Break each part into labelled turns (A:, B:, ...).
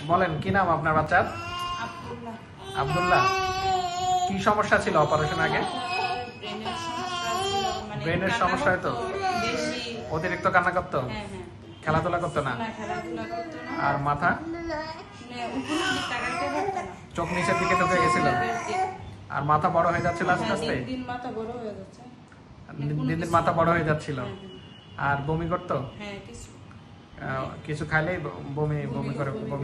A: বলেন কি নাম আপনার বাচ্চার?
B: আব্দুল্লাহ।
A: আব্দুল্লাহ। কি সমস্যা ছিল অপারেশন আগে?
B: ব্রেনের সমস্যা ছিল, মানে
A: ব্রেনের
B: কান্না
A: সমস্যা হতো?
B: করতো বেশি।
A: অতিরিক্ত কান্না করতো?
B: হ্যাঁ হ্যাঁ।
A: খেলাধুলা করতো না?
B: না, খেলাধুলা করতো না।
A: আর মাথা?
B: মানে উপরের দিক তাকাইতে পারতো না।
A: চোখ নিচের দিকে ঢুকে গেছিল?
B: চোখের দিক।
A: আর মাথা বড় হয়ে যাচ্ছিল আস্তে
B: হ্যাঁ,
A: আস্তে?
B: দিন দিন মাথা বড় হয়ে যাচ্ছে।
A: দিন দিন মাথা বড় হয়ে যাচ্ছিল।
B: হ্যাঁ,
A: আর বমি করতো?
B: হ্যাঁ, কিছু।
A: কিছু খাইলেই বমি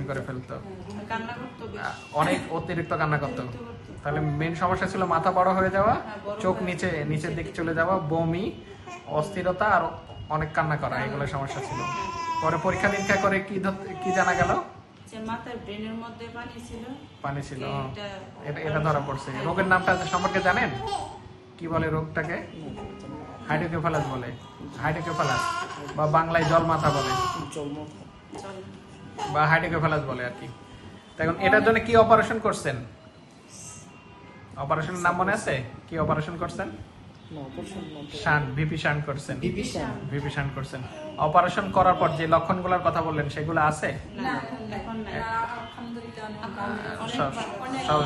A: করে ফেলতো?
B: হ্যাঁ, কান্না করতো বেশি।
A: অনেক অতিরিক্ত কান্না করতো?
B: অতিরিক্ত করতো।
A: তাহলে মেন সমস্যা ছিল মাথা বড় হয়ে যাওয়া,
B: হ্যাঁ, বড়
A: চোখ
B: হয়ে
A: নিচের দিকে চলে যাওয়া, বমি, অস্থিরতা আর অনেক কান্না করা, এগুলো সমস্যা ছিল। পরে পরীক্ষা নিরীক্ষা করে কি জানা গেল?
B: যে মাথার ব্রেনের মধ্যে পানি ছিল।
A: পানি ছিল।
B: এটা-
A: এটা ধরা পড়ছে। রোগের নামটা সম্পর্কে জানেন? কি বলে রোগটাকে? হাইড্রোকেফালাস বলে। হাইড্রোকেফালাস বা বাংলায় জলমাথা বলে,
B: চল।
A: বা হাইড্রোকেফালাস বলে আর কি। তো এখন এটার জন্য কি অপারেশন করছেন? অপারেশনের নাম মনে আছে? কি অপারেশন করছেন? শান্ট, ভিপি শান্ট করছেন। ভিপি শান্ট করছেন। অপারেশন করার পর যে লক্ষণগুলোর কথা বললেন সেগুলো আছে?
B: না, এখন নাই।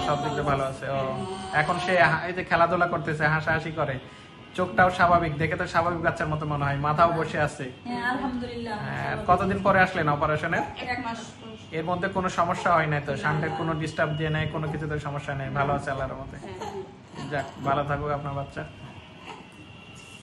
A: সব দিক দিয়ে ভালো আছে। ও, এখন সে এই যে খেলাধুলা করতেছে, হাসাহাসি করে, চোখটাও স্বাভাবিক, দেখে তো স্বাভাবিক বাচ্চার মতো মনে হয়, মাথাও বসে আছে।
C: হ্যাঁ, আলহামদুলিল্লাহ।
A: কতদিন পরে আসলেন অপারেশনের?
B: 1 মাস।
A: এর মধ্যে কোনো সমস্যা হয় নাই তো? শান্টের কোনো ডিস্টার্ব দিয়ে নাই, কোনো কিছুতে সমস্যা নেই, ভালো আছে আল্লাহর মতে?
B: হ্যাঁ।
A: যাক, ভালো থাকুক আপনার বাচ্চা।